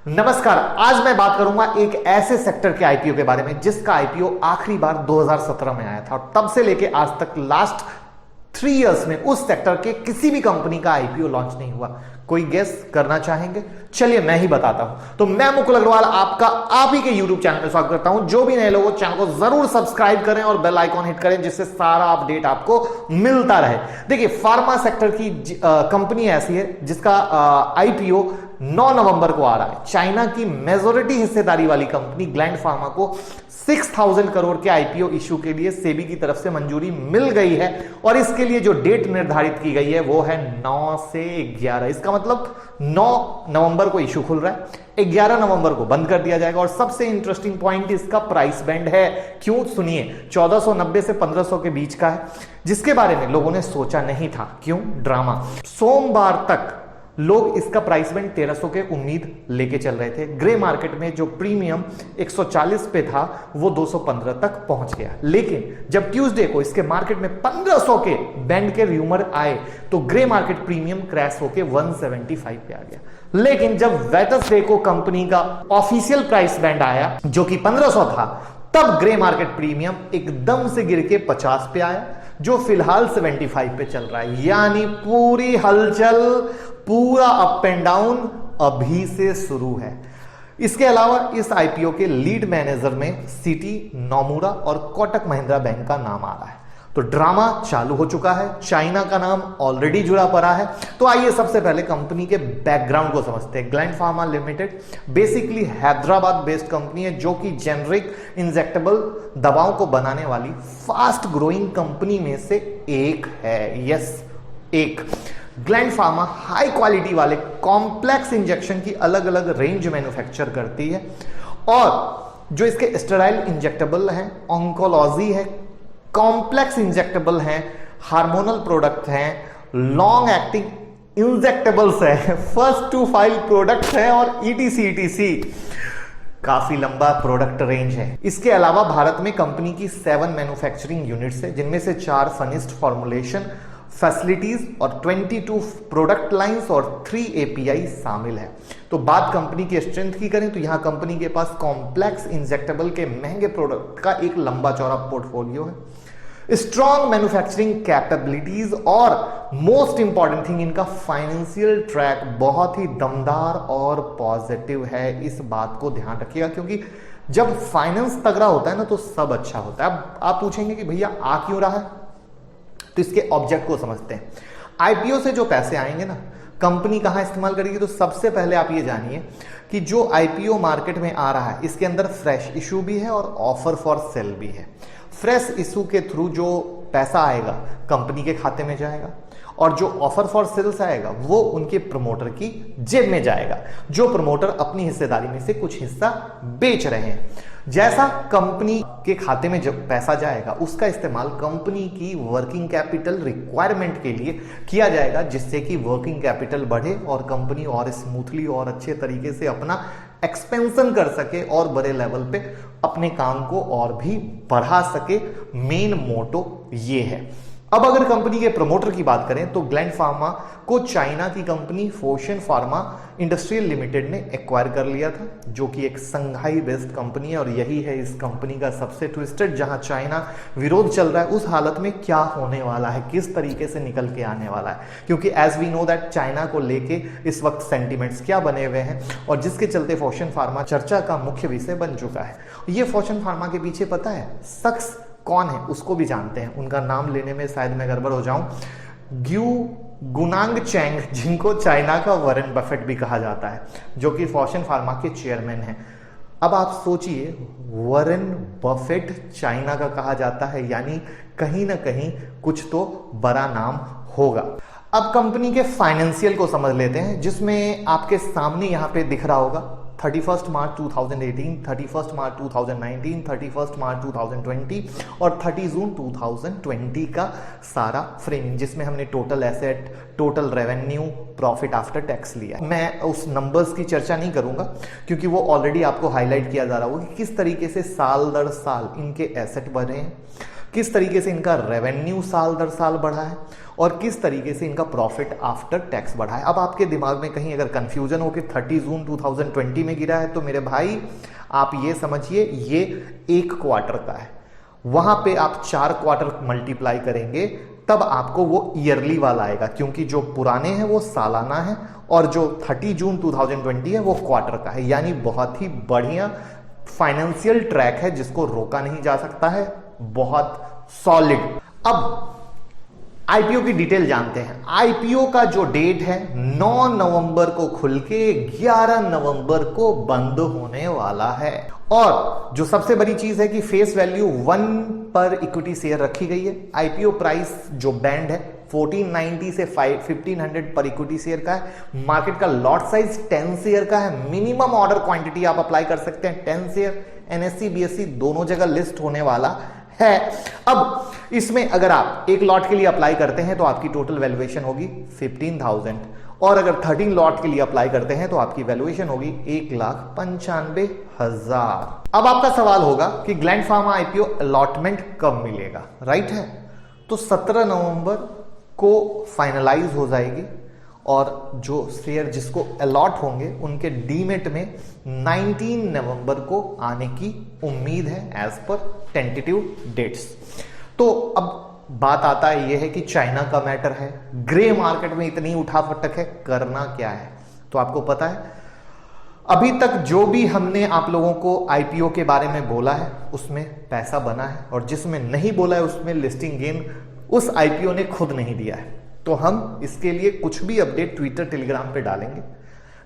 नमस्कार। आज मैं बात करूंगा एक ऐसे सेक्टर के आईपीओ के बारे में जिसका आईपीओ आखिरी बार 2017 में आया था और तब से लेके आज तक लास्ट 3 इयर्स में उस सेक्टर के किसी भी कंपनी का आईपीओ लॉन्च नहीं हुआ। कोई गेस करना चाहेंगे? चलिए मैं ही बताता हूं। तो मैं मुकुल अग्रवाल आपका आप ही के यूट्यूब चैनल में स्वागत करता हूं। जो भी नए लोग चैनल को जरूर सब्सक्राइब करें और बेल आइकॉन हिट करें जिससे सारा अपडेट आपको मिलता रहे। देखिए, फार्मा सेक्टर की कंपनी ऐसी है जिसका आईपीओ 9 नवंबर को आ रहा है। चाइना की मेजॉरिटी हिस्सेदारी वाली कंपनी ग्लैंड फार्मा को 6000 करोड़ के आईपीओ इशू के लिए सेबी की तरफ से मंजूरी मिल गई है और इसके लिए जो डेट निर्धारित की गई है वो है 9 से 11। इसका मतलब 9 नवंबर को इशू खुल रहा है, 11 नवंबर को बंद कर दिया जाएगा। और सबसे इंटरेस्टिंग पॉइंट इसका प्राइस बैंड है। क्यों? सुनिए, 1490 से 1500 के बीच का है, जिसके बारे में लोगों ने सोचा नहीं था। क्यों? ड्रामा। सोमवार तक लोग इसका प्राइस बैंड 1300 के उम्मीद लेके चल रहे थे। ग्रे मार्केट में जो प्रीमियम 140 पे था वो 215 तक पहुंच गया। लेकिन जब ट्यूसडे को इसके मार्केट में 1500 के बैंड के रूमर आए तो ग्रे मार्केट प्रीमियम क्रैश होके 175 पे आ गया। लेकिन जब वेडनेसडे को कंपनी का ऑफिशियल प्राइस बैंड आया जो कि 1500 था, तब ग्रे मार्केट प्रीमियम एकदम से गिर के 50 पे आया, जो फिलहाल 75 पे चल रहा है। यानी पूरी हलचल, पूरा अप एंड डाउन अभी से शुरू है। इसके अलावा इस आईपीओ के लीड मैनेजर में सिटी, नोमुरा और कोटक महिंद्रा बैंक का नाम आ रहा है। तो ड्रामा चालू हो चुका है। चाइना का नाम ऑलरेडी जुड़ा पड़ा है। तो आइए सबसे पहले कंपनी के बैकग्राउंड को समझते हैं। Gland pharma limited basically Hyderabad based company है जो कि जेनरिक इंजेक्टेबल दवाओं को बनाने वाली फास्ट ग्रोइंग कंपनी में से एक है। यस, एक। ग्लैंड फार्मा हाई क्वालिटी वाले कॉम्प्लेक्स इंजेक्शन की अलग अलग रेंज मैन्युफैक्चर करती है और जो इसके स्टेराइल इंजेक्टेबल हैं, ऑन्कोलॉजी है, कॉम्प्लेक्स इंजेक्टेबल हैं, हार्मोनल प्रोडक्ट हैं, लॉन्ग एक्टिंग इंजेक्टेबल्स है, फर्स्ट टू फाइल प्रोडक्ट है और ईटीसी काफी लंबा प्रोडक्ट रेंज है। इसके अलावा भारत में कंपनी की 7 मैन्युफैक्चरिंग यूनिट्स है जिनमें से 4 फिनिश्ड फॉर्मुलेशन फैसिलिटीज और 22 प्रोडक्ट लाइंस और 3 एपीआई शामिल है। तो बात कंपनी की स्ट्रेंथ की करें तो यहां कंपनी के पास कॉम्प्लेक्स इंजेक्टेबल के महंगे प्रोडक्ट का एक लंबा चौड़ा पोर्टफोलियो है, स्ट्रॉन्ग मैन्युफैक्चरिंग कैपेबिलिटीज और मोस्ट इंपॉर्टेंट थिंग इनका फाइनेंशियल ट्रैक बहुत ही दमदार और पॉजिटिव है। इस बात को ध्यान रखिएगा क्योंकि जब फाइनेंस तगड़ा होता है ना तो सब अच्छा होता है। अब आप पूछेंगे कि भैया आ क्यों रहा है, तो इसके ऑब्जेक्ट को समझते हैं। आईपीओ से जो पैसे आएंगे ना, कंपनी कहां इस्तेमाल करेगी? तो सबसे पहले आप ये जानिए कि जो आईपीओ मार्केट में आ रहा है इसके अंदर फ्रेश इशू भी है और ऑफर फॉर सेल भी है। फ्रेश इशू के थ्रू जो पैसा आएगा कंपनी के खाते में जाएगा और जो ऑफर फॉर सेल्स आएगा वो उनके प्रमोटर की जेब में जाएगा, जो प्रमोटर अपनी हिस्सेदारी में से कुछ हिस्सा बेच रहे हैं। जैसा कंपनी के खाते में जब पैसा जाएगा उसका इस्तेमाल कंपनी की वर्किंग कैपिटल रिक्वायरमेंट के लिए किया जाएगा, जिससे कि वर्किंग कैपिटल बढ़े और कंपनी और स्मूथली और अच्छे तरीके से अपना एक्सपेंशन कर सके और बड़े लेवल पे अपने काम को और भी बढ़ा सके। मेन मोटो ये है। अब अगर कंपनी के प्रमोटर की बात करें तो ग्लैंड फार्मा को चाइना की कंपनी फोशन फार्मा इंडस्ट्रियल लिमिटेड ने एक्वायर कर लिया था, जो कि एक संघाई बेस्ड कंपनी है और यही है इस कंपनी का सबसे ट्विस्टेड। जहां चाइना विरोध चल रहा है उस हालत में क्या होने वाला है, किस तरीके से निकल के आने वाला है, क्योंकि as we know that China को लेके इस वक्त सेंटिमेंट्स क्या बने हुए हैं और जिसके चलते फोशन फार्मा चर्चा का मुख्य विषय बन चुका है। ये फोशन फार्मा के पीछे पता है शख्स कौन है? उसको भी जानते हैं। उनका नाम लेने में शायद मैं गड़बड़ हो जाऊं। ग्यू गुनांग चैंग, जिनको चाइना का वॉरेन बफेट भी कहा जाता है, जो कि फोशन फार्मा के चेयरमैन हैं। अब आप सोचिए, वॉरेन बफेट चाइना का कहा जाता है, यानी कहीं ना कहीं कुछ तो बड़ा नाम होगा। अब कंपनी के फाइनेंशियल को समझ लेते हैं, जिसमें आपके सामने यहां पे दिख रहा होगा 31 मार्च 2018, 31 मार्च 2019, 31 मार्च 2020 और 30 जून 2020 का सारा फ्रेमिंग, जिसमें हमने total asset, total revenue, profit after tax लिया। मैं उस नंबर्स की चर्चा नहीं करूंगा क्योंकि वो ऑलरेडी आपको हाईलाइट किया जा रहा होगा कि किस तरीके से साल दर साल इनके एसेट बढ़े हैं, किस तरीके से इनका रेवेन्यू साल दर साल बढ़ा है और किस तरीके से इनका प्रॉफिट आफ्टर टैक्स बढ़ा है। अब आपके दिमाग में कहीं अगर कंफ्यूजन हो कि 30 जून 2020 में गिरा है, तो मेरे भाई आप ये समझिए ये एक क्वार्टर का है, वहां पे आप 4 क्वार्टर मल्टीप्लाई करेंगे तब आपको वो ईयरली वाला आएगा, क्योंकि जो पुराने हैं वो सालाना है और जो 30 जून 2020 है वो क्वार्टर का है। यानी बहुत ही बढ़िया फाइनेंशियल ट्रैक है जिसको रोका नहीं जा सकता है, बहुत सॉलिड। अब आईपीओ की डिटेल जानते हैं। आईपीओ का जो डेट है 9 नवंबर को खुल के 11 नवंबर को बंद होने वाला है। और जो सबसे बड़ी चीज है कि फेस वैल्यू 1 पर इक्विटी शेयर रखी गई है। आईपीओ प्राइस जो बैंड है 1490 से 1500 पर इक्विटी शेयर का है। मार्केट का लॉट साइज 10 शेयर का है। मिनिमम ऑर्डर क्वांटिटी आप अप्लाई कर सकते हैं 10 शेयर। एनएससी बीएससी दोनों जगह लिस्ट होने वाला है। अब इसमें अगर आप एक लॉट के लिए अप्लाई करते हैं तो आपकी टोटल वैल्यूएशन होगी 15,000 और अगर 13 लॉट के लिए अप्लाई करते हैं तो आपकी वैल्यूएशन होगी 1,95,000। अब आपका सवाल होगा कि ग्लैंड फार्मा आईपीओ अलॉटमेंट कब मिलेगा, राइट है? तो 17 नवंबर को फाइनलाइज हो जाएगी और जो शेयर जिसको अलॉट होंगे उनके डीमेट में 19 नवंबर को आने की उम्मीद है एज पर टेंटेटिव डेट्स। तो अब बात आता है यह है कि चाइना का मैटर है, ग्रे मार्केट में इतनी उठापटक है, करना क्या है? तो आपको पता है अभी तक जो भी हमने आप लोगों को आईपीओ के बारे में बोला है उसमें पैसा बना है और जिसमें नहीं बोला है उसमें लिस्टिंग गेन उस आईपीओ ने खुद नहीं दिया है। तो हम इसके लिए कुछ भी अपडेट ट्विटर टेलीग्राम पे डालेंगे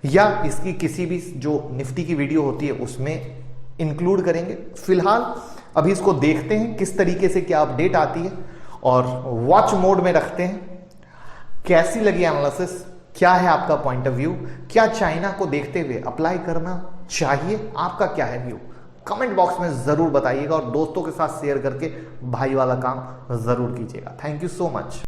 या इसकी किसी भी जो निफ्टी की वीडियो होती है उसमें इंक्लूड करेंगे। फिलहाल अभी इसको देखते हैं किस तरीके से क्या अपडेट आती है और वॉच मोड में रखते हैं। कैसी लगी एनालिसिस, क्या है आपका पॉइंट ऑफ व्यू? क्या चाइना को देखते हुए अप्लाई करना चाहिए? आपका क्या है व्यू? कमेंट बॉक्स में जरूर बताइएगा और दोस्तों के साथ शेयर करके भाई वाला काम जरूर कीजिएगा। Thank you so much.